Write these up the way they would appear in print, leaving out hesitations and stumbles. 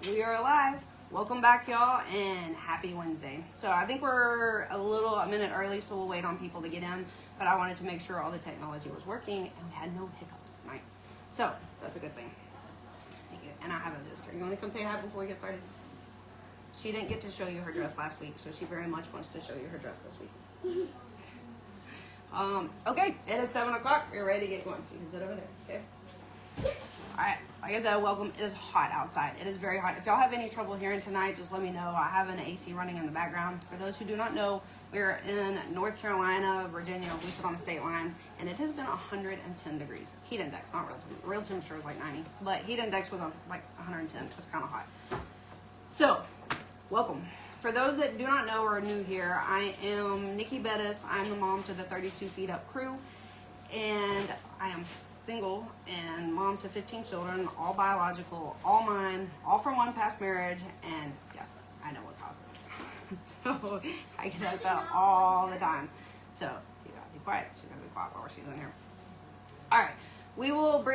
We are alive. Welcome back, y'all, and happy Wednesday. So I think we're a minute early, so we'll wait on people to get in. But I wanted to make sure all the technology was working and we had no hiccups tonight. So that's a good thing. Thank you. And I have a visitor. You want to come say hi before we get started? She didn't get to show you her dress last week, so she very much wants to show you her dress this week. Okay, it is 7 o'clock. We're ready to get going. You can sit over there, okay? All right, like I said, welcome. It is hot outside. It is very hot. If y'all have any trouble hearing tonight, just let me know. I have an AC running in the background. For those who do not know, we're in North Carolina, Virginia. We sit on the state line, and it has been 110 degrees. Heat index, not real temperature. Real temperature was like 90, but heat index was like 110. It's kind of hot. So, welcome. For those that do not know or are new here, I am Nikki Bettis. I'm the mom to the 32 Feet Up crew, and I am single and mom to 15 children, all biological, all mine, all from one past marriage, and yes, I know what caused it. So I get asked that all the time. So you gotta be quiet. She's gonna be quiet while she's in here. All right,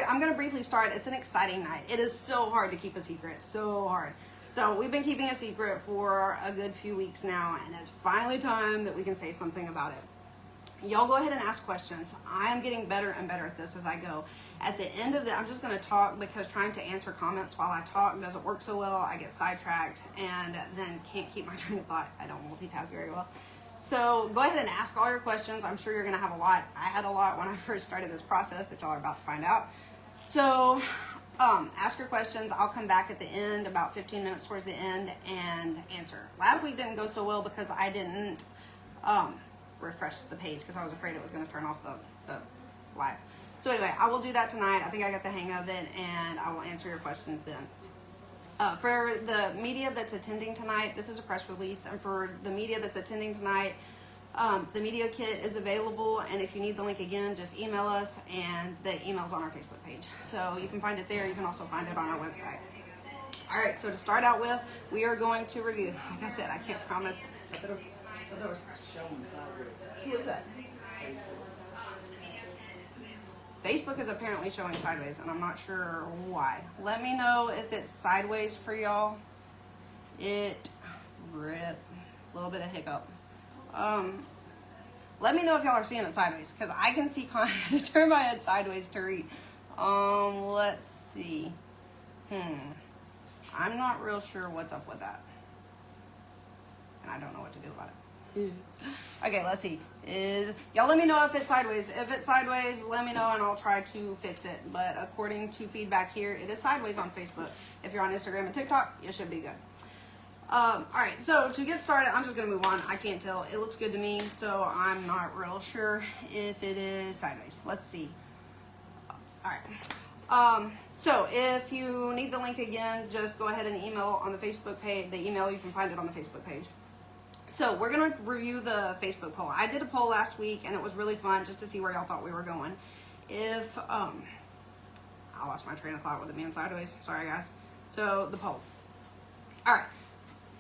I'm gonna briefly start. It's an exciting night. It is so hard to keep a secret, so hard. So we've been keeping a secret for a good few weeks now, and it's finally time that we can say something about it. Y'all go ahead and ask questions. I am getting better and better at this as I go. At the end of I'm just going to talk because trying to answer comments while I talk doesn't work so well. I get sidetracked and then can't keep my train of thought. I don't multitask very well. So go ahead and ask all your questions. I'm sure you're going to have a lot. I had a lot when I first started this process that y'all are about to find out. So ask your questions. I'll come back at the end, about 15 minutes towards the end, and answer. Last week didn't go so well because I didn't refresh the page because I was afraid it was going to turn off the live. So anyway, I will do that tonight. I think I got the hang of it, and I will answer your questions then. For the media that's attending tonight, this is a press release, and for the media that's attending tonight, the media kit is available, and if you need the link again, just email us, and the email's on our Facebook page. So you can find it there. You can also find it on our website. All right, so to start out with, we are going to review. Like I said, I can't promise. Who is that? Facebook is apparently showing sideways, and I'm not sure why. Let me know if it's sideways for y'all. A little bit of hiccup. Let me know if y'all are seeing it sideways, because I can see turn my head sideways to read. Let's see. I'm not real sure what's up with that, and I don't know what to do about it. Okay, let's see. Y'all let me know if it's sideways. If it's sideways, let me know and I'll try to fix it. But according to feedback here, it is sideways on Facebook. If you're on Instagram and TikTok, it should be good. Alright, so to get started, I'm just going to move on. I can't tell. It looks good to me, so I'm not real sure if it is sideways. Let's see. Alright. So if you need the link again, just go ahead and email on the Facebook page. The email, you can find it on the Facebook page. So we're going to review the Facebook poll. I did a poll last week, and it was really fun just to see where y'all thought we were going. I lost my train of thought with it being sideways. Sorry, guys. So the poll. All right.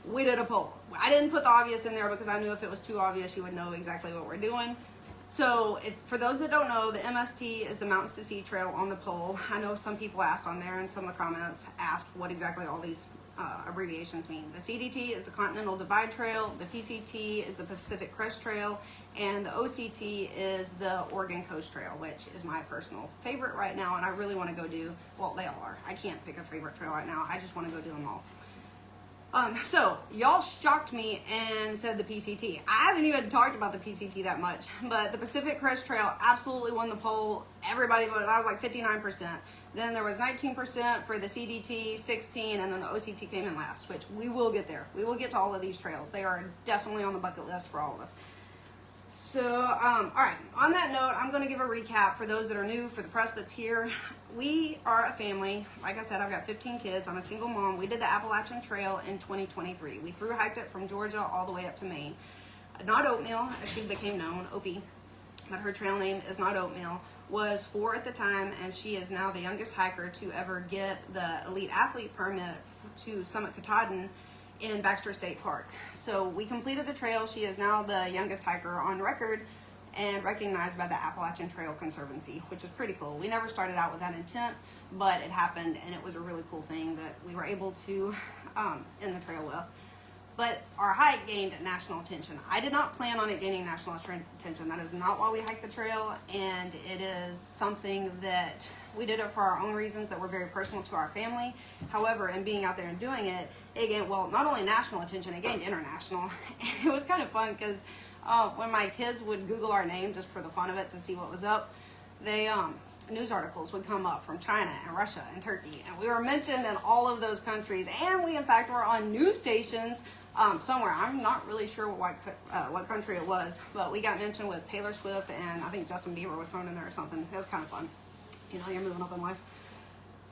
We did a poll. I didn't put the obvious in there because I knew if it was too obvious, you would know exactly what we're doing. So for those that don't know, the MST is the Mountains to Sea Trail on the pole. I know some people asked on there, and some of the comments asked what exactly all these abbreviations mean. The CDT is the Continental Divide Trail, the PCT is the Pacific Crest Trail, and the OCT is the Oregon Coast Trail, which is my personal favorite right now, and I really want to go do, well, they all are. I can't pick a favorite trail right now. I just want to go do them all. So y'all shocked me and said the PCT. I haven't even talked about the PCT that much, but the Pacific Crest Trail absolutely won the poll. Everybody voted. That was like 59%. Then there was 19% for the CDT, 16%, and then the OCT came in last, which we will get there. We will get to all of these trails. They are definitely on the bucket list for all of us. So, all right, on that note, I'm going to give a recap for those that are new, for the press that's here. We are a family. Like I said, I've got 15 kids. I'm a single mom. We did the Appalachian Trail in 2023. We thru-hiked it from Georgia all the way up to Maine. Not Oatmeal, as she became known, Opie, but her trail name is not Oatmeal, was 4 at the time, and she is now the youngest hiker to ever get the elite athlete permit to Summit Katahdin in Baxter State Park. So we completed the trail. She is now the youngest hiker on record and recognized by the Appalachian Trail Conservancy, which is pretty cool. We never started out with that intent, but it happened, and it was a really cool thing that we were able to end the trail with. But our hike gained national attention. I did not plan on it gaining national attention. That is not why we hiked the trail, and it is something that we did it for our own reasons that were very personal to our family. However, in being out there and doing it, it gained, well, not only national attention, it gained international. And it was kind of fun because when my kids would Google our name just for the fun of it to see what was up, they news articles would come up from China and Russia and Turkey, and we were mentioned in all of those countries, and we in fact were on news stations somewhere. I'm not really sure what country it was, but we got mentioned with Taylor Swift, and I think Justin Bieber was thrown in there or something. It was kind of fun. You know, you're moving up in life.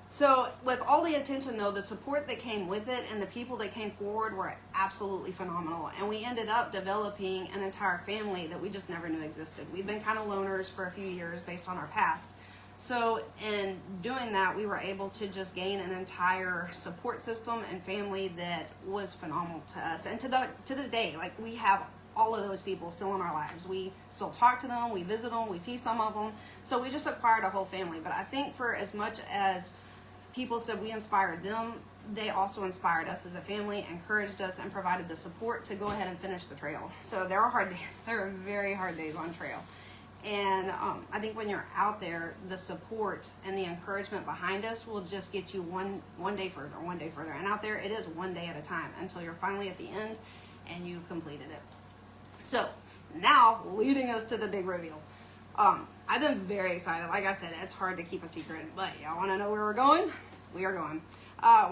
So with all the attention though, the support that came with it and the people that came forward were absolutely phenomenal. And we ended up developing an entire family that we just never knew existed. We've been kind of loners for a few years based on our past. So in doing that, we were able to just gain an entire support system and family that was phenomenal to us. And to this day, like, we have all of those people still in our lives. We still talk to them, we visit them, we see some of them. So we just acquired a whole family. But I think for as much as people said we inspired them, they also inspired us as a family, encouraged us, and provided the support to go ahead and finish the trail. So there are hard days. There are very hard days on trail. And I think when you're out there, the support and the encouragement behind us will just get you one day further, one day further. And out there, it is one day at a time until you're finally at the end and you've completed it. So now, leading us to the big reveal. I've been very excited. Like I said, it's hard to keep a secret, but y'all want to know where we're going? We are going.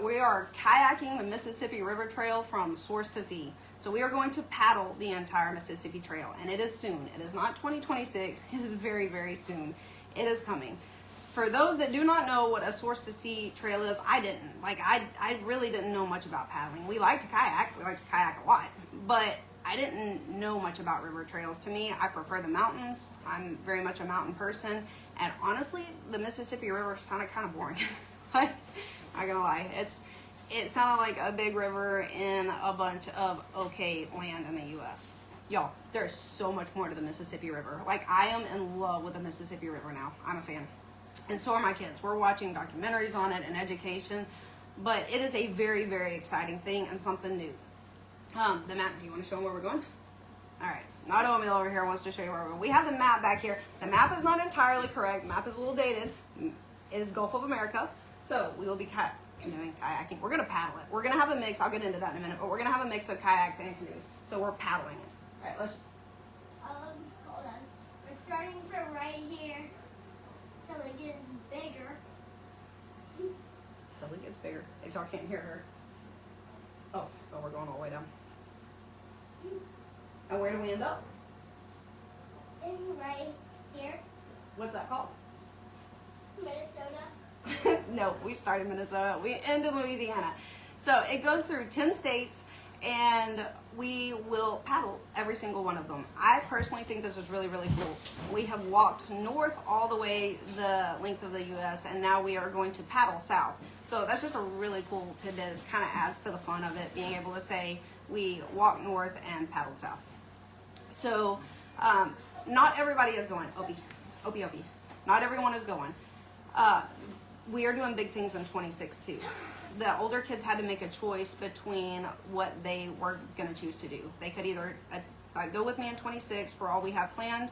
We are kayaking the Mississippi River Trail from source to sea. So we are going to paddle the entire Mississippi Trail, and it is soon. It is not 2026. It is very, very soon. It is coming. For those that do not know what a source to sea trail is, I didn't. Like, I really didn't know much about paddling. We like to kayak. We like to kayak a lot, but I didn't know much about river trails. To me, I prefer the mountains. I'm very much a mountain person, and honestly, the Mississippi River sounded kind of boring. Like, not gonna lie, it sounded like a big river in a bunch of okay land in the U.S. Y'all, there's so much more to the Mississippi River. Like, I am in love with the Mississippi River now. I'm a fan. And so are my kids. We're watching documentaries on it and education, but it is a very, very exciting thing and something new. The map, do you want to show them where we're going? All right. Not Oatmeal over here wants to show you where we're going. We have the map back here. The map is not entirely correct. The map is a little dated. It is Gulf of America. So we will be canoeing, kayaking. We're going to paddle it. We're going to have a mix. I'll get into that in a minute, but we're going to have a mix of kayaks and canoes. So we're paddling it. All right, let's. Hold on. We're starting from right here till it gets bigger. Till it gets bigger. If y'all can't hear her. Oh, we're going all the way down. And where do we end up? In right here, What's that called? Minnesota. No, we start in Minnesota. We end in Louisiana. So it goes through 10 states, and we will paddle every single one of them. I personally think this is really, really cool. We have walked north all the way the length of the U.S., and now we are going to paddle south. So that's just a really cool tidbit. It kind of adds to the fun of it, being able to say we walked north and paddled south. So not everybody is going. Opie. Not everyone is going. We are doing big things in 26 too. The older kids had to make a choice between what they were going to choose to do. They could either go with me in 26 for all we have planned,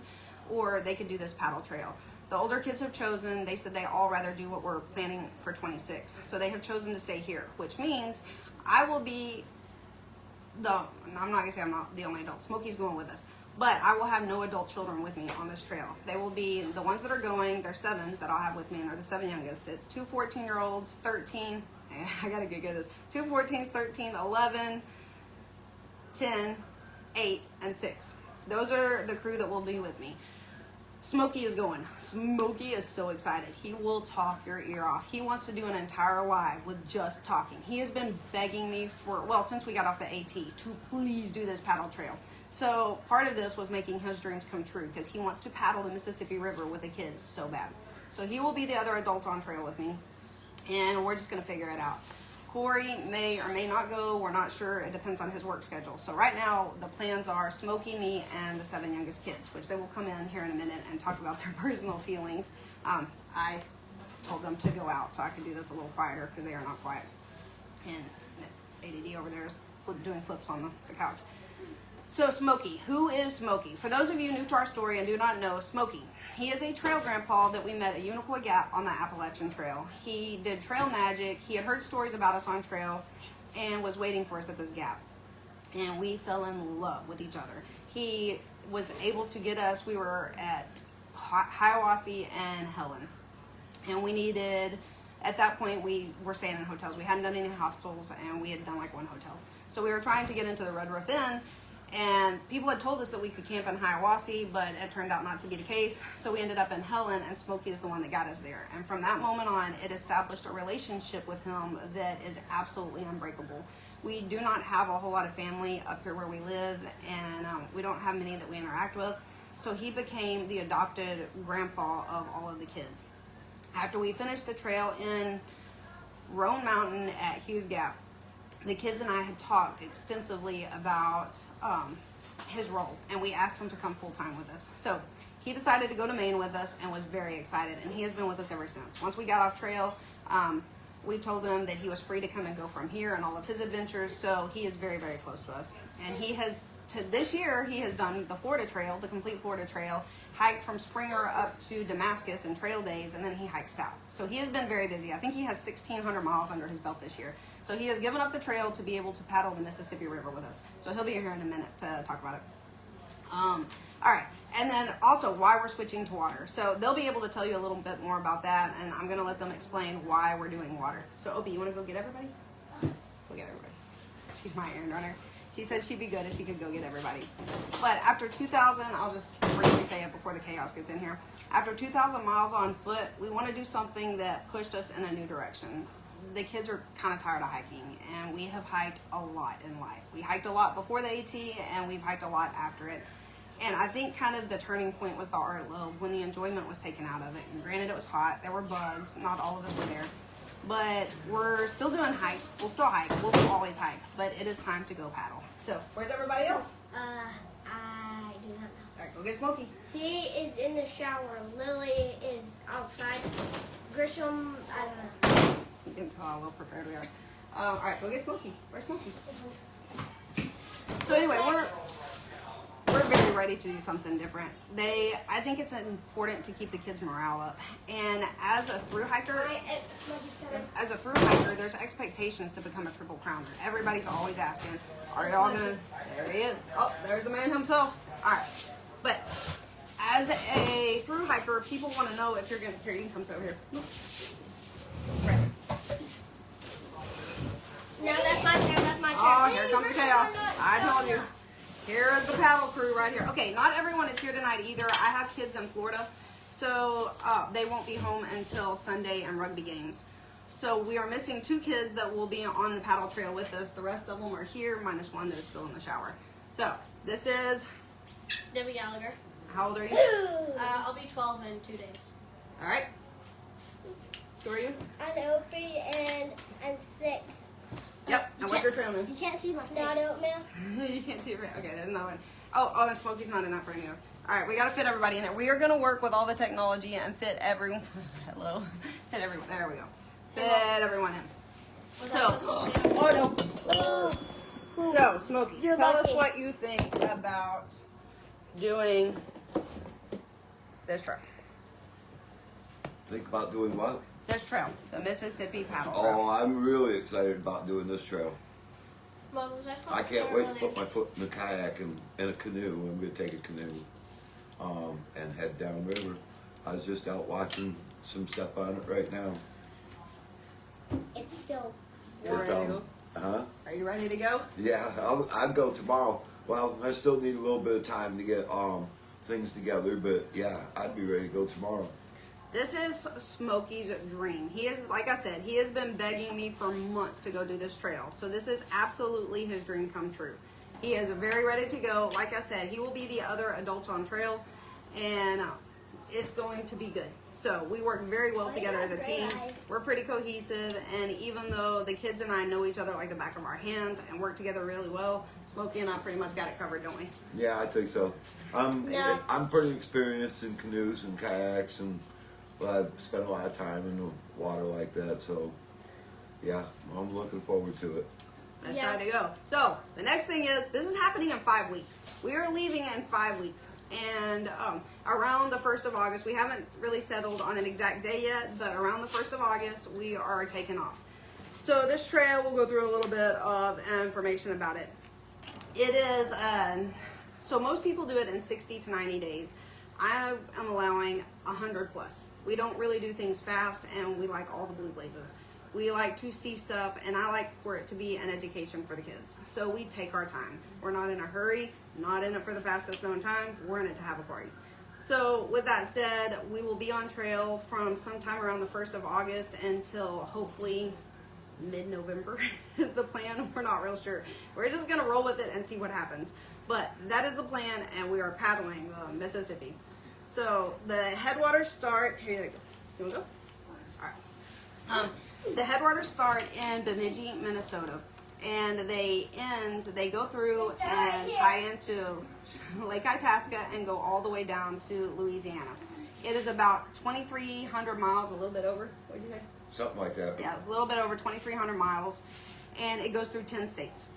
or they could do this paddle trail. The older kids have chosen, they said they all rather do what we're planning for 26. So they have chosen to stay here, which means I will be I'm not going to say I'm not the only adult. Smokey's going with us. But I will have no adult children with me on this trail. They will be the ones that are going. There's 7 that I'll have with me, and they're the 7 youngest. It's 2 14-year-olds, 13. I got to get good at this. 2 14s, 13, 11, 10, 8, and 6. Those are the crew that will be with me. Smokey is going. Smokey is so excited. He will talk your ear off. He wants to do an entire live with just talking. He has been begging me since we got off the AT, to please do this paddle trail. So part of this was making his dreams come true, because he wants to paddle the Mississippi River with the kids so bad. So he will be the other adult on trail with me, and we're just going to figure it out. Corey may or may not go. We're not sure. It depends on his work schedule. So right now, the plans are Smokey, me, and the 7 youngest kids, which they will come in here in a minute and talk about their personal feelings. I told them to go out so I could do this a little quieter because they are not quiet. And Miss ADD over there is doing flips on the couch. So Smokey, who is Smokey? For those of you new to our story and do not know Smokey, he is a trail grandpa that we met at Unicoi Gap on the Appalachian Trail. He did trail magic. He had heard stories about us on trail and was waiting for us at this gap. And we fell in love with each other. He was able to get us, we were at Hiawassee and Helen. And we needed, at that point, we were staying in hotels. We hadn't done any hostels, and we had done like one hotel. So we were trying to get into the Red Roof Inn, and people had told us that we could camp in Hiawassee, but it turned out not to be the case. So we ended up in Helen, and Smokey is the one that got us there. And from that moment on, it established a relationship with him that is absolutely unbreakable. We do not have a whole lot of family up here where we live, and we don't have many that we interact with. So he became the adopted grandpa of all of the kids. After we finished the trail in Roan Mountain at Hughes Gap, the kids and I had talked extensively about his role, and we asked him to come full-time with us. So he decided to go to Maine with us and was very excited, and he has been with us ever since. Once we got off trail, we told him that he was free to come and go from here and all of his adventures, so he is very, very close to us. And he has, this year, he has done the Florida Trail, the complete Florida Trail, hiked from Springer up to Damascus in trail days, and then he hiked south. So he has been very busy. I think he has 1,600 miles under his belt this year. So he has given up the trail to be able to paddle the Mississippi River with us. So he'll be here in a minute to talk about it. All right, and then also why we're switching to water. So they'll be able to tell you a little bit more about that, and I'm going to let them explain why we're doing water. So Opie, you want to go get everybody? Go get everybody. She's my errand runner. She said she'd be good if she could go get everybody. But after 2,000, I'll just briefly say it before the chaos gets in here. After 2,000 miles on foot, we want to do something that pushed us in a new direction. The kids are kind of tired of hiking, and we have hiked a lot in life. We hiked a lot before the AT, and we've hiked a lot after it. And I think kind of the turning point was the art lobe when the enjoyment was taken out of it. And granted, it was hot. There were bugs. Not all of us were there. But we're still doing hikes. We'll still hike. We'll always hike. But it is time to go paddle. So, where's everybody else? I do not know. All right, go get Smokey. C is in the shower. Lily is outside. Grisham, I don't know. You can tell how well prepared we are. All right, go get Smokey. Where's Smokey? So anyway, we're very ready to do something different. I think it's important to keep the kids' morale up. And as a thru-hiker, there's expectations to become a triple crowner. Everybody's always asking, are y'all gonna, there he is. Oh, there's the man himself. All right, but as a thru-hiker, people want to know if you're gonna, here, you can come sit over here. Right. No, that's my chair, that's my chair. Oh, here comes the chaos. I told you. Here is the paddle crew right here. Okay, not everyone is here tonight either. I have kids in Florida, so they won't be home until Sunday and rugby games. So we are missing 2 kids that will be on the paddle trail with us. The rest of them are here, minus one that is still in the shower. So this is Debbie Gallagher. How old are you? I'll be 12 in 2 days. All right. Who are you? I'm Opie and I'm 6. Yep. And what's your trail name? You can't see my face. Not oatmeal. You can't see it. Okay, there's another one. Oh, and Smokey's not in that frame either. All right, we got to fit everybody in there. We are going to work with all the technology and fit everyone. Hello. Fit everyone. There we go. Fit everyone in. So, oh no. So, Smokey, tell us what you think about doing this trail. Think about doing what? This trail, the Mississippi Paddle Oh, Trail. I'm really excited about doing this trail. Mom, was I can't wait to put my foot in the kayak and in a canoe. I'm going to take a canoe and head downriver. I was just out watching some stuff on it right now. It's still. Ready to go? Are you ready to go? Yeah, I'll go tomorrow. Well, I still need a little bit of time to get things together, but yeah, I'd be ready to go tomorrow. This is Smokey's dream. He is, like I said, he has been begging me for months to go do this trail. So this is absolutely his dream come true. He is very ready to go. Like I said, he will be the other adults on trail, and it's going to be good. So we work very well together as a team. We're pretty cohesive, and even though the kids and I know each other like the back of our hands and work together really well, Smokey and I pretty much got it covered, don't we? Yeah, I think so. No. I'm pretty experienced in canoes and kayaks, and I've spent a lot of time in the water like that. So, yeah, I'm looking forward to it. Let's Yeah. try to go. So the next thing is, this is happening in 5 weeks. We are leaving in 5 weeks. And around the 1st of August, we haven't really settled on an exact day yet, but around the 1st of August, we are taking off. So this trail, we'll go through a little bit of information about it. It is, so most people do it in 60 to 90 days. I am allowing 100 plus. We don't really do things fast, and we like all the blue blazes. We like to see stuff, and I like for it to be an education for the kids. So we take our time. We're not in a hurry, not in it for the fastest known time. We're in it to have a party. So with that said, we will be on trail from sometime around the 1st of August until hopefully mid-November is the plan. We're not real sure. We're just going to roll with it and see what happens. But that is the plan, and we are paddling the Mississippi. So the headwaters start, here you go. You want to go? All right. The headwaters start in Bemidji, Minnesota, and they go through and tie into Lake Itasca and go all the way down to Louisiana. It is about 2,300 miles, a little bit over. What did you say? Something like that. Yeah, a little bit over 2,300 miles, and it goes through 10 states.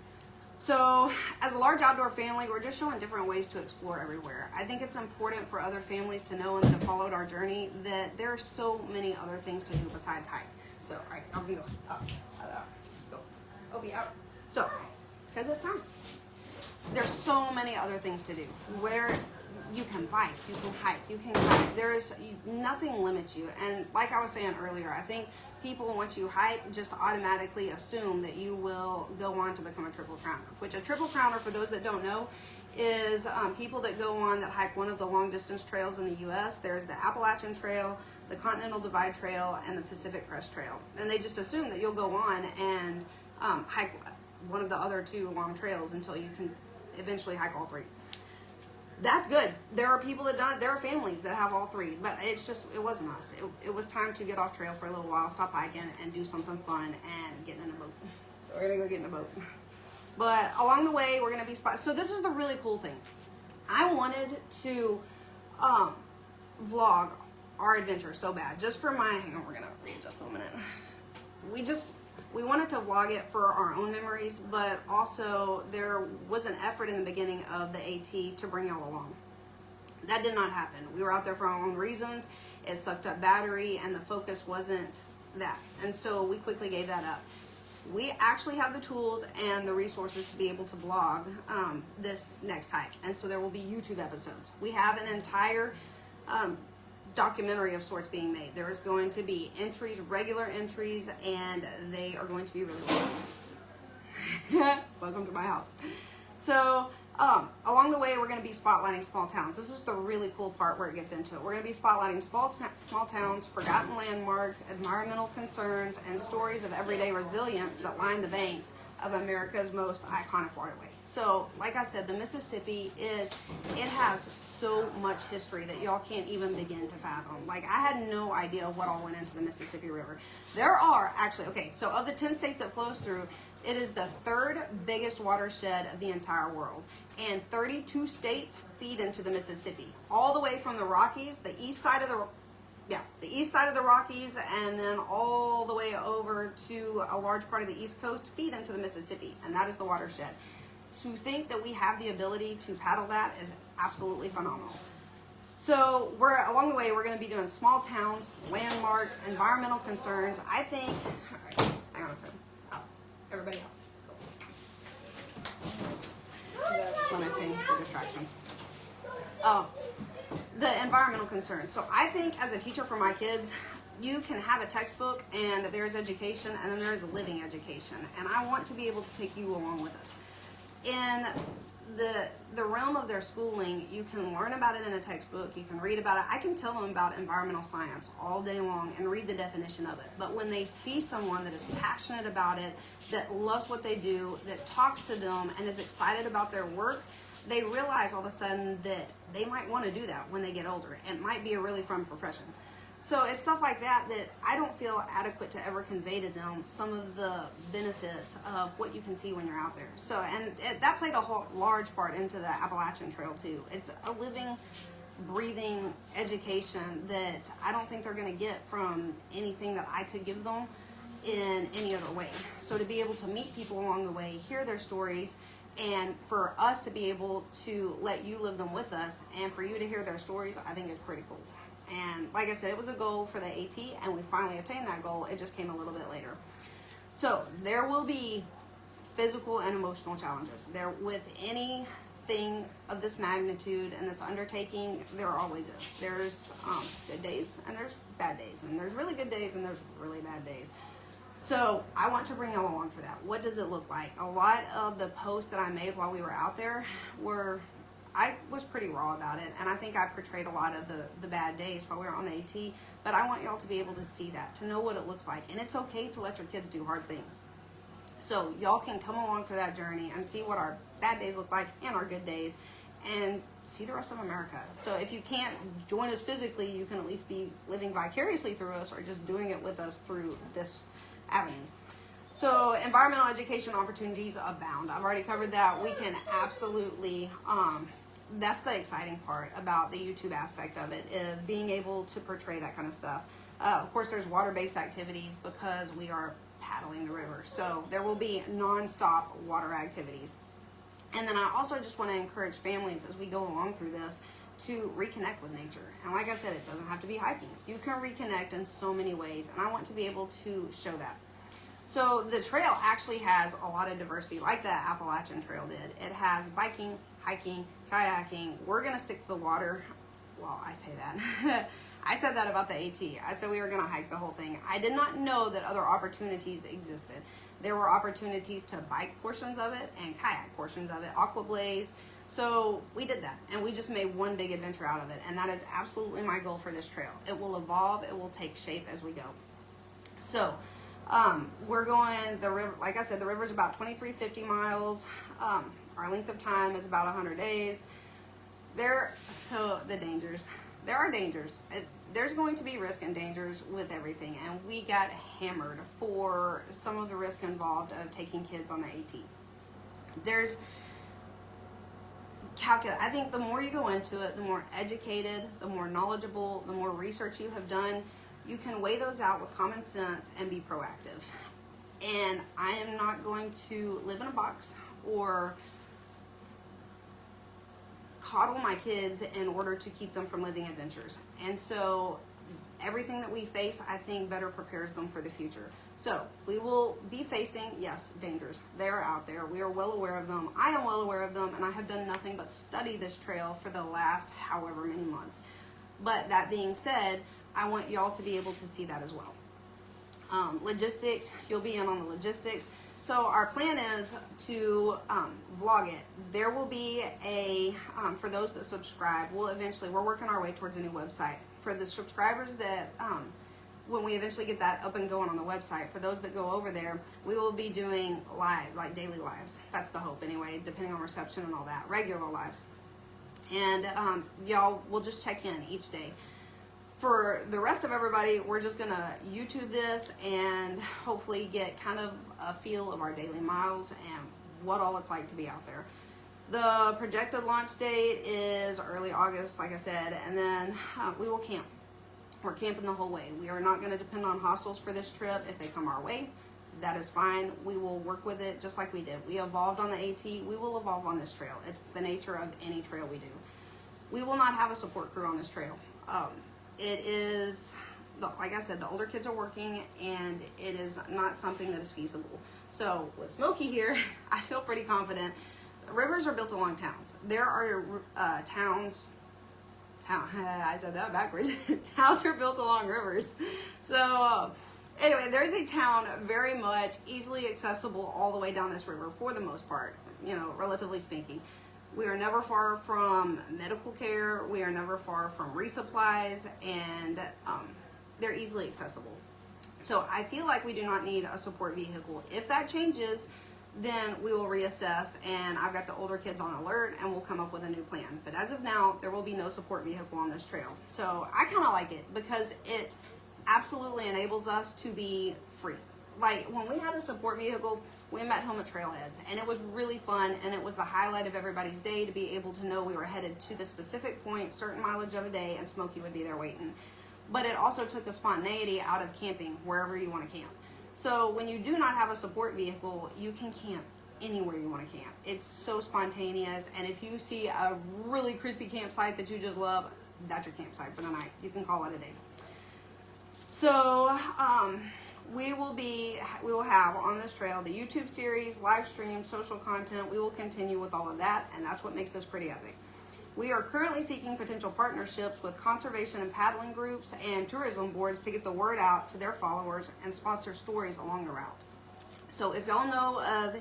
So, as a large outdoor family, we're just showing different ways to explore everywhere. I think it's important for other families to know and that have followed our journey that there are so many other things to do besides hike. So, all right, I'll go up, go, Obi out. So, because it's time. There's so many other things to do. Where you can bike, you can hike, you can kayak. Nothing limits you. And like I was saying earlier, I think people, once you hike, just automatically assume that you will go on to become a triple crowner. Which a triple crowner, for those that don't know, is people that go on that hike one of the long distance trails in the U.S. There's the Appalachian Trail, the Continental Divide Trail, and the Pacific Crest Trail. And they just assume that you'll go on and hike one of the other two long trails until you can eventually hike all three. That's good. There are people that done it. There are families that have all three, but it wasn't us. It was time to get off trail for a little while, stop hiking, and do something fun and get in a boat. So we're gonna go get in a boat. But along the way, we're gonna be so this is the really cool thing. I wanted to vlog our adventure so bad, just for my. Hang on, we're gonna readjust a minute. We wanted to vlog it for our own memories, but also there was an effort in the beginning of the AT to bring y'all along. That did not happen. We were out there for our own reasons. It sucked up battery, and the focus wasn't that. And so we quickly gave that up. We actually have the tools and the resources to be able to blog this next hike. And so there will be YouTube episodes. We have an entire documentary of sorts being made. There is going to be entries, regular entries, and they are going to be really long. Welcome to my house. So along the way, we're going to be spotlighting small towns. This is the really cool part where it gets into it. We're going to be spotlighting small towns, forgotten landmarks, environmental concerns, and stories of everyday resilience that line the banks of America's most iconic waterway. So, like I said, the Mississippi it has so much history that y'all can't even begin to fathom. Like, I had no idea what all went into the Mississippi River. There are actually, okay, so of the 10 states that flows through, it is the third biggest watershed of the entire world. And 32 states feed into the Mississippi. All the way from the Rockies, the east side of the Rockies, and then all the way over to a large part of the East Coast feed into the Mississippi, and that is the watershed. To think that we have the ability to paddle that is absolutely phenomenal. So along the way, we're going to be doing small towns, landmarks, environmental concerns. I think, all right, hang on a second. Out. Everybody out. Limiting the distractions. The environmental concerns. So I think as a teacher for my kids, you can have a textbook and there's education, and then there's living education. And I want to be able to take you along with us. In the realm of their schooling, you can learn about it in a textbook, you can read about it. I can tell them about environmental science all day long and read the definition of it. But when they see someone that is passionate about it, that loves what they do, that talks to them and is excited about their work, they realize all of a sudden that they might want to do that when they get older. It might be a really fun profession. So it's stuff like that that I don't feel adequate to ever convey to them some of the benefits of what you can see when you're out there. So, and that played a whole large part into the Appalachian Trail too. It's a living, breathing education that I don't think they're going to get from anything that I could give them in any other way. So to be able to meet people along the way, hear their stories, and for us to be able to let you live them with us, and for you to hear their stories, I think is pretty cool. And like I said, it was a goal for the AT, and we finally attained that goal. It just came a little bit later. So there will be physical and emotional challenges. There, with anything of this magnitude and this undertaking, there always is. There's good days and there's bad days, and there's really good days and there's really bad days. So I want to bring y'all along for that. What does it look like? A lot of the posts that I made while we were out there I was pretty raw about it, and I think I portrayed a lot of the bad days while we were on the AT, but I want y'all to be able to see that, to know what it looks like, and it's okay to let your kids do hard things. So y'all can come along for that journey and see what our bad days look like and our good days, and see the rest of America. So if you can't join us physically, you can at least be living vicariously through us, or just doing it with us through this avenue. So environmental education opportunities abound. I've already covered that. We can absolutely, that's the exciting part about the YouTube aspect of it, is being able to portray that kind of stuff. Of course, there's water-based activities because we are paddling the river. So there will be non-stop water activities. And then I also just want to encourage families as we go along through this to reconnect with nature. And like I said, it doesn't have to be hiking. You can reconnect in so many ways, and I want to be able to show that. So the trail actually has a lot of diversity, like the Appalachian Trail did. It has biking, hiking, kayaking. We're going to stick to the water. Well, I say that. I said that about the AT. I said we were going to hike the whole thing. I did not know that other opportunities existed. There were opportunities to bike portions of it and kayak portions of it, aqua blaze. So we did that, and we just made one big adventure out of it, and that is absolutely my goal for this trail. It will evolve. It will take shape as we go. So we're going the river. Like I said, the river is about 2350 miles. Our length of time is about 100 days. So the dangers. There are dangers. There's going to be risk and dangers with everything, and we got hammered for some of the risk involved of taking kids on the AT. I think the more you go into it, the more educated, the more knowledgeable, the more research you have done, you can weigh those out with common sense and be proactive. And I am not going to live in a box or coddle my kids in order to keep them from living adventures. And so everything that we face, I think, better prepares them for the future. So we will be facing, yes, dangers. They are out there. We are well aware of them. I am well aware of them, and I have done nothing but study this trail for the last however many months. But that being said, I want y'all to be able to see that as well. Logistics, you'll be in on the logistics. So our plan is to vlog it. There will be for those that subscribe, we're working our way towards a new website. For the subscribers that, when we eventually get that up and going on the website, for those that go over there, we will be doing live, like daily lives. That's the hope anyway, depending on reception and all that, regular lives. And y'all will just check in each day. For the rest of everybody, we're just gonna YouTube this and hopefully get kind of a feel of our daily miles and what all it's like to be out there. The projected launch date is early August, like I said, and then we will camp. We're camping the whole way. We are not gonna depend on hostels for this trip. If they come our way, that is fine. We will work with it just like we did. We evolved on the AT, we will evolve on this trail. It's the nature of any trail we do. We will not have a support crew on this trail. It is, like I said, the older kids are working, and it is not something that is feasible. So with Smokey here, I feel pretty confident. Rivers are built along towns. There are I said that backwards. Towns are built along rivers. So anyway, there's a town very much easily accessible all the way down this river for the most part, relatively speaking. We are never far from medical care. We are never far from resupplies, and they're easily accessible. So I feel like we do not need a support vehicle. If that changes, then we will reassess, and I've got the older kids on alert, and we'll come up with a new plan. But as of now, there will be no support vehicle on this trail. So I kind of like it because it absolutely enables us to be free. Like when we had a support vehicle, we met home at trailheads, and it was really fun, and it was the highlight of everybody's day to be able to know we were headed to the specific point, certain mileage of a day, and Smokey would be there waiting. But it also took the spontaneity out of camping wherever you want to camp. So when you do not have a support vehicle, you can camp anywhere you want to camp. It's so spontaneous, and if you see a really crispy campsite that you just love, that's your campsite for the night. You can call it a day. So we will have on this trail the YouTube series, live stream, social content. We will continue with all of that, and that's what makes this pretty epic. We are currently seeking potential partnerships with conservation and paddling groups and tourism boards to get the word out to their followers and sponsor stories along the route. So if y'all know of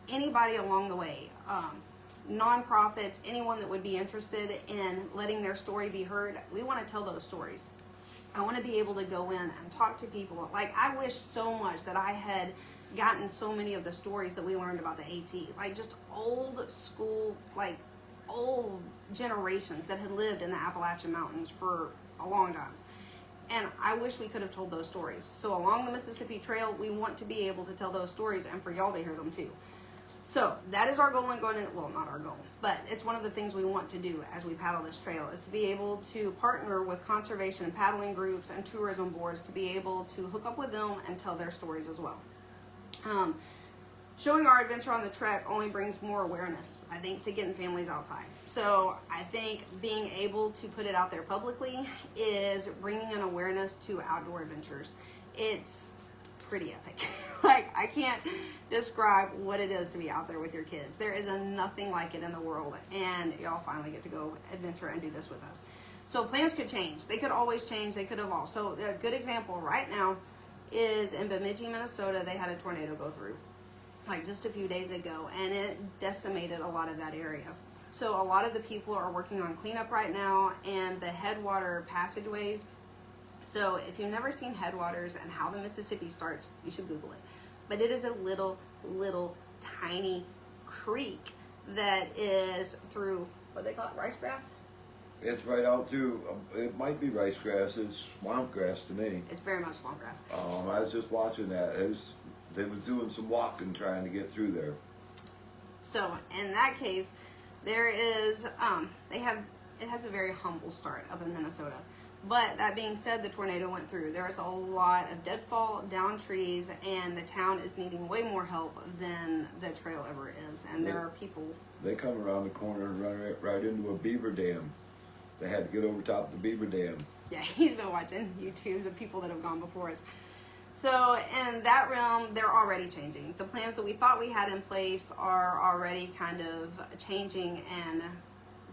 anybody along the way, nonprofits, anyone that would be interested in letting their story be heard, we want to tell those stories. I want to be able to go in and talk to people. Like, I wish so much that I had gotten so many of the stories that we learned about the AT. Like, just old school, like, old generations that had lived in the Appalachian Mountains for a long time. And I wish we could have told those stories. So along the Mississippi Trail, we want to be able to tell those stories and for y'all to hear them too. So that is our goal in going in, well, not our goal, but it's one of the things we want to do as we paddle this trail, is to be able to partner with conservation and paddling groups and tourism boards to be able to hook up with them and tell their stories as well. Showing our adventure on the trek only brings more awareness, I think, to getting families outside. So I think being able to put it out there publicly is bringing an awareness to outdoor adventures. It's pretty epic. Like, I can't describe what it is to be out there with your kids. There is nothing like it in the world, and y'all finally get to go adventure and do this with us. So plans could change. They could always change. They could evolve. So a good example right now is in Bemidji, Minnesota. They had a tornado go through, like just a few days ago, and it decimated a lot of that area. So a lot of the people are working on cleanup right now, and the headwater passageways. So if you've never seen headwaters and how the Mississippi starts, you should Google it. But it is a little tiny creek that is through, what do they call it, rice grass? It's right out through, it might be rice grass, it's swamp grass to me. It's very much swamp grass. I was just watching that. They was doing some walking trying to get through there. So in that case, there is, it has a very humble start up in Minnesota. But that being said, the tornado went through. There's a lot of deadfall, down trees, and the town is needing way more help than the trail ever is. And there are people. They come around the corner and run right into a beaver dam. They had to get over top of the beaver dam. Yeah, he's been watching YouTubes of people that have gone before us. So in that realm, they're already changing. The plans that we thought we had in place are already kind of changing and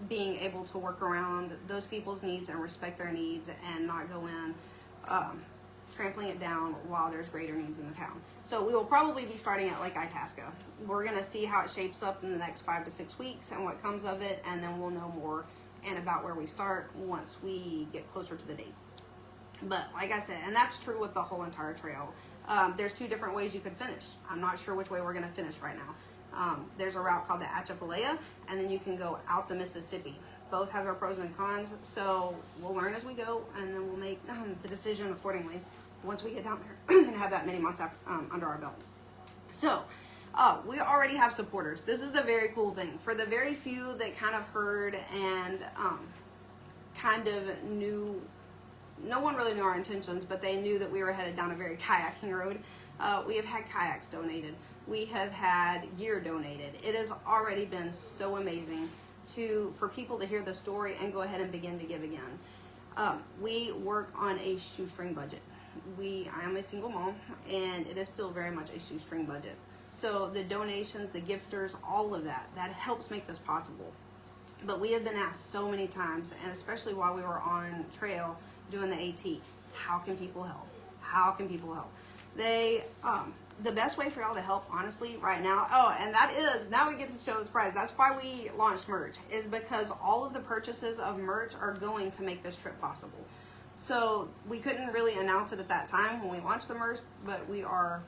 being able to work around those people's needs and respect their needs and not go in trampling it down while there's greater needs in the town. So we will probably be starting at Lake Itasca. We're going to see how it shapes up in the next 5 to 6 weeks and what comes of it, and then we'll know more and about where we start once we get closer to the date. But like I said, and that's true with the whole entire trail, there's 2 different ways you could finish. I'm not sure which way we're going to finish right now. There's a route called the Atchafalaya, and then you can go out the Mississippi. Both have their pros and cons, so we'll learn as we go, and then we'll make the decision accordingly once we get down there and have that many months under our belt. So we already have supporters. This is the very cool thing. For the very few that kind of heard and kind of knew, no one really knew our intentions, but they knew that we were headed down a very kayaking road. We have had kayaks donated. We have had gear donated. It has already been so amazing for people to hear the story and go ahead and begin to give again. We work on a shoestring budget. I am a single mom, and it is still very much a shoestring budget. So the donations, the gifters, all of that helps make this possible. But we have been asked so many times, and especially while we were on trail doing the AT, how can people help? How can people help? The best way for y'all to help, honestly, right now, and that is, now we get to show the surprise. That's why we launched merch, is because all of the purchases of merch are going to make this trip possible. So we couldn't really announce it at that time when we launched the merch, but we are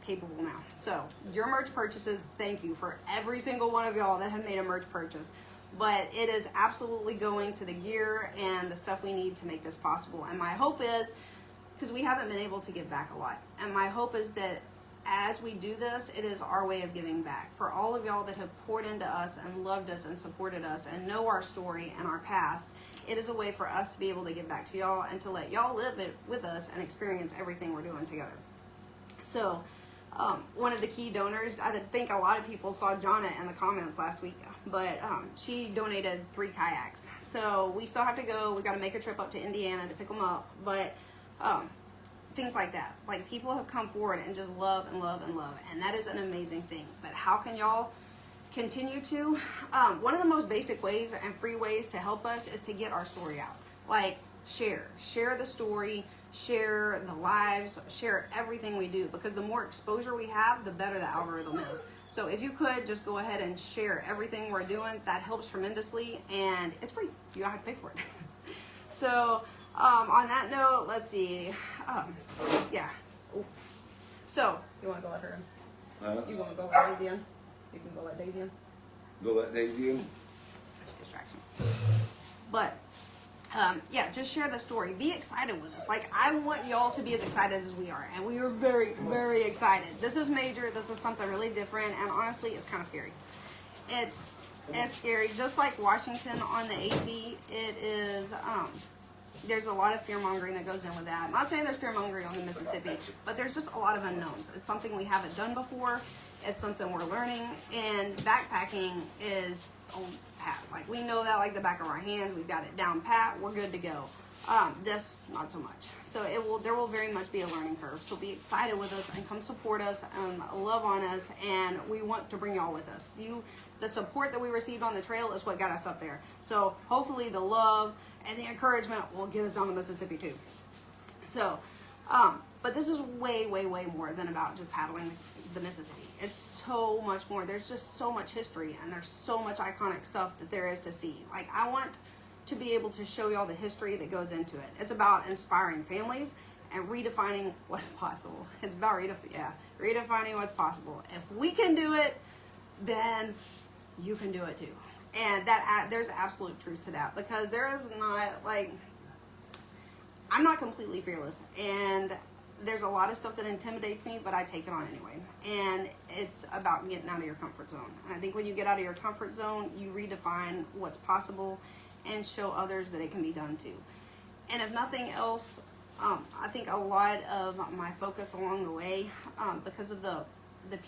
capable now. So your merch purchases, thank you for every single one of y'all that have made a merch purchase. But it is absolutely going to the gear and the stuff we need to make this possible. And my hope is, because we haven't been able to give back a lot, and my hope is that as we do this, it is our way of giving back. For all of y'all that have poured into us and loved us and supported us and know our story and our past, it is a way for us to be able to give back to y'all and to let y'all live it with us and experience everything we're doing together. So one of the key donors, I think a lot of people saw Jonna in the comments last week, but she donated 3 kayaks. So we still have to go. We got to make a trip up to Indiana to pick them up. But things like that, like people have come forward and just love and love and love, and that is an amazing thing. But how can y'all continue to? One of the most basic ways and free ways to help us is to get our story out. Like share the story, share the lives, share everything we do, because the more exposure we have, the better the algorithm is. So if you could just go ahead and share everything we're doing, that helps tremendously, and it's free. You don't have to pay for it. So on that note, let's see. Yeah. Ooh. So you want to go let her in? You want to go let Daisy in? You can go let Daisy in. Go let Daisy in. Distractions. But yeah, just share the story. Be excited with us. Like, I want y'all to be as excited as we are, and we are very, very excited. This is major. This is something really different, and honestly, it's kind of scary. It's scary. Just like Washington on the AT, it is. There's a lot of fear mongering that goes in with that. I'm not saying there's fear mongering on the Mississippi, but there's just a lot of unknowns. It's something we haven't done before. It's something we're learning, and backpacking is pat. Like, we know that like the back of our hands. We've got it down pat. We're good to go. This, not so much. So there will very much be a learning curve. So be excited with us and come support us and love on us. And we want to bring y'all with us. The support that we received on the trail is what got us up there. So hopefully the love and the encouragement will get us down the Mississippi too. So, but this is way, way, way more than about just paddling the Mississippi. It's so much more. There's just so much history, and there's so much iconic stuff that there is to see. Like, I want to be able to show y'all the history that goes into it. It's about inspiring families and redefining what's possible. It's about redefining what's possible. If we can do it, then you can do it too. And that there's absolute truth to that, because there is not, like, I'm not completely fearless, and there's a lot of stuff that intimidates me, but I take it on anyway. And it's about getting out of your comfort zone. And I think when you get out of your comfort zone, you redefine what's possible and show others that it can be done too. And if nothing else, I think a lot of my focus along the way, because of the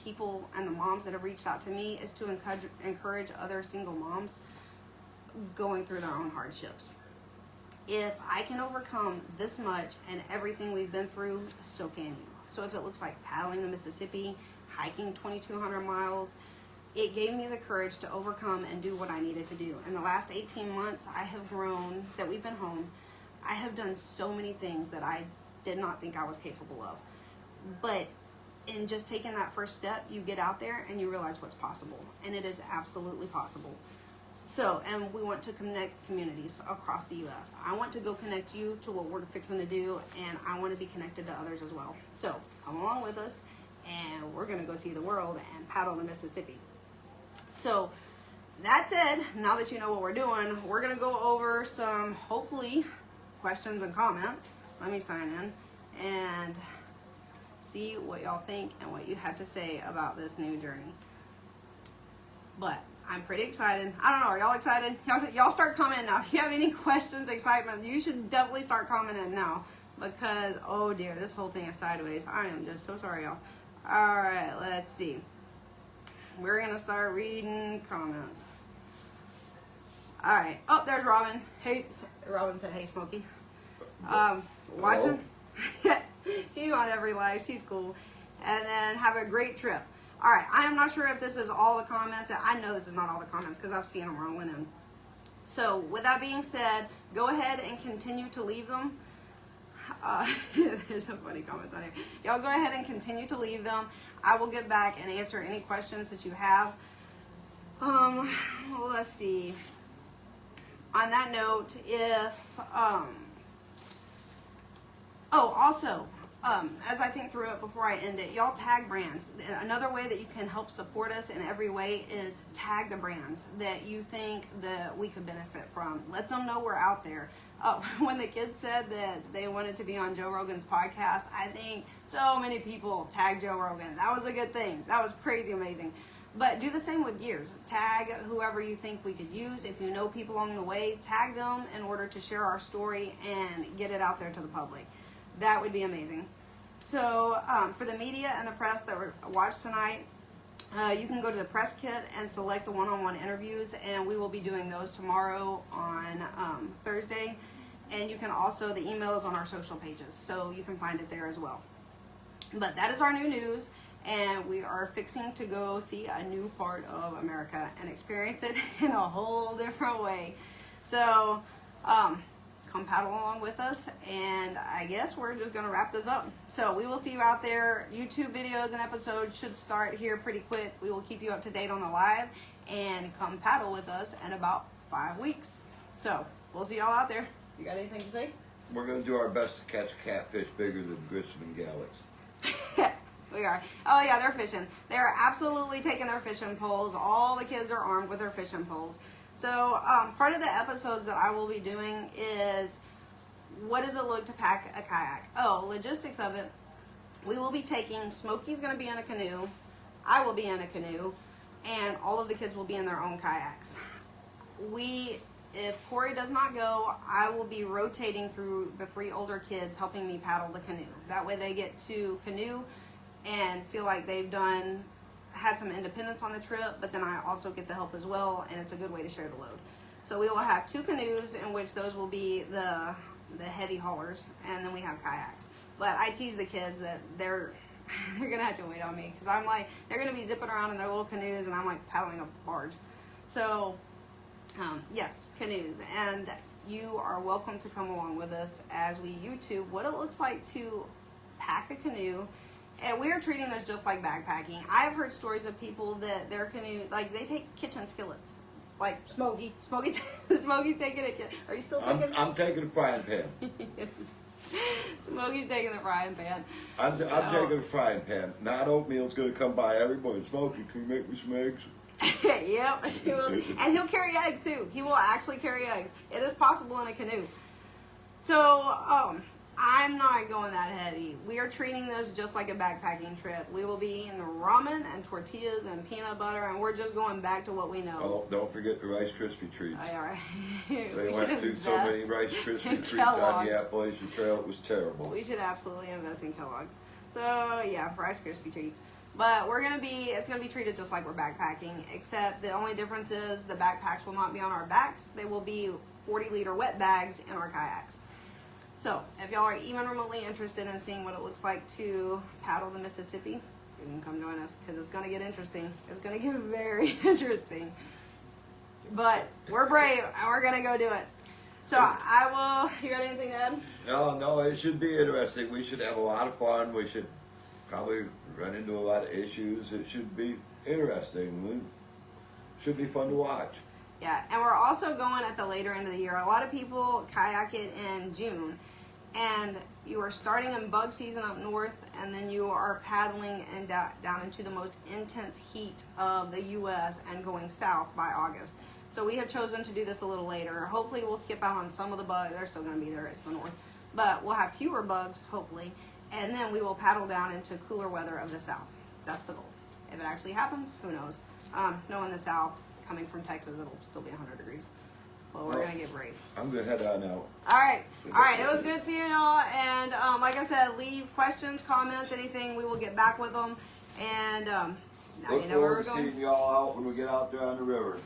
people and the moms that have reached out to me, is to encourage other single moms going through their own hardships. If I can overcome this much and everything we've been through, so can you. So if it looks like paddling the Mississippi, hiking 2,200 miles, it gave me the courage to overcome and do what I needed to do. In the last 18 months, I have grown, that we've been home, I have done so many things that I did not think I was capable of. But in just taking that first step, you get out there and you realize what's possible. And it is absolutely possible. So, and we want to connect communities across the U.S. I want to go connect you to what we're fixing to do, and I want to be connected to others as well. So, come along with us, and we're going to go see the world and paddle the Mississippi. So, that said, now that you know what we're doing, we're going to go over some, hopefully, questions and comments. Let me sign in and see what y'all think and what you had to say about this new journey. But I'm pretty excited. I don't know, are y'all excited? Y'all start commenting now. If you have any questions, excitement, you should definitely start commenting now, because, oh dear, this whole thing is sideways. I am just so sorry, y'all. All right, let's see. We're gonna start reading comments. All right. Oh, there's Robin. Hey, Robin said, "Hey, Smokey." Watching. She's on every live. She's cool. And then have a great trip. All right. I am not sure if this is all the comments. I know this is not all the comments because I've seen them rolling in. So with that being said, go ahead and continue to leave them. There's some funny comments on here. Y'all go ahead and continue to leave them. I will get back and answer any questions that you have. Let's see. On that note, if also, as I think through it before I end it, y'all tag brands. Another way that you can help support us in every way is tag the brands that you think that we could benefit from. Let them know we're out there. When the kids said that they wanted to be on Joe Rogan's podcast, I think so many people tagged Joe Rogan. That was a good thing. That was crazy amazing. But do the same with gears. Tag whoever you think we could use. If you know people along the way, tag them in order to share our story and get it out there to the public. That would be amazing. So for the media and the press that watched tonight, you can go to the press kit and select the one-on-one interviews, and we will be doing those tomorrow on Thursday. And you can also, the email is on our social pages, so you can find it there as well. But that is our new news, and we are fixing to go see a new part of America and experience it in a whole different way. So come paddle along with us, and I guess we're just gonna wrap this up. So we will see you out there. YouTube videos and episodes should start here pretty quick. We will keep you up to date on the live, and come paddle with us in about 5 weeks. So we'll see y'all out there. You got anything to say? We're going to do our best to catch a catfish bigger than Grissom and Galax. We are. Oh yeah, they're fishing. They're absolutely taking their fishing poles. All the kids are armed with their fishing poles. So part of the episodes that I will be doing is, what does it look to pack a kayak? Oh, logistics of it. We will be taking, Smokey's going to be in a canoe, I will be in a canoe, and all of the kids will be in their own kayaks. If Corey does not go, I will be rotating through the 3 older kids helping me paddle the canoe. That way they get to canoe and feel like they've had some independence on the trip, but then I also get the help as well, and it's a good way to share the load. So we will have 2 canoes, in which those will be the heavy haulers, and then we have kayaks. But I tease the kids that they're gonna have to wait on me, because I'm like, they're gonna be zipping around in their little canoes, and I'm like paddling a barge. So yes, canoes, and you are welcome to come along with us as we YouTube what it looks like to pack a canoe. And we are treating this just like backpacking. I've heard stories of people that their canoe, like they take kitchen skillets, like Smokey's taking a kit. Are you still taking? I'm taking a frying pan. Yes. Smokey's taking the frying pan. I'm taking a frying pan. Not oatmeal's going to come by every morning. Smokey, can you make me some eggs? Yep, she will. And he'll carry eggs too. He will actually carry eggs. It is possible in a canoe. So, I'm not going that heavy. We are treating this just like a backpacking trip. We will be eating ramen and tortillas and peanut butter, and we're just going back to what we know. Oh, don't forget the Rice Krispie treats. All right. They went through so many Rice Krispie treats on the Appalachian Trail. It was terrible. We should absolutely invest in Kellogg's. So, yeah, Rice Krispie treats. But it's going to be treated just like we're backpacking, except the only difference is the backpacks will not be on our backs. They will be 40-liter wet bags in our kayaks. So if y'all are even remotely interested in seeing what it looks like to paddle the Mississippi, you can come join us, because it's going to get interesting. It's going to get very interesting. But we're brave, and we're going to go do it. So you got anything to add? No, it should be interesting. We should have a lot of fun. We should probably run into a lot of issues. It should be interesting. It should be fun to watch. Yeah, and we're also going at the later end of the year. A lot of people kayak it in June, and you are starting in bug season up north, and then you are paddling and down into the most intense heat of the U.S. and going south by August. So we have chosen to do this a little later. Hopefully we'll skip out on some of the bugs. They're still going to be there. It's the north. But we'll have fewer bugs, hopefully, and then we will paddle down into cooler weather of the south. That's the goal. If it actually happens, who knows? Knowing the south, coming from Texas, it'll still be 100 degrees. Well, we're going to get brave. I'm going to head on out. All right. It was good seeing y'all. And like I said, leave questions, comments, anything. We will get back with them. And now Look you know where we're forward to going. seeing y'all out when we get out there on the river.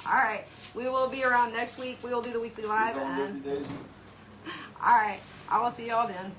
All right. We will be around next week. We will do the weekly live. You going with me, Daisy? All right. I will see y'all then.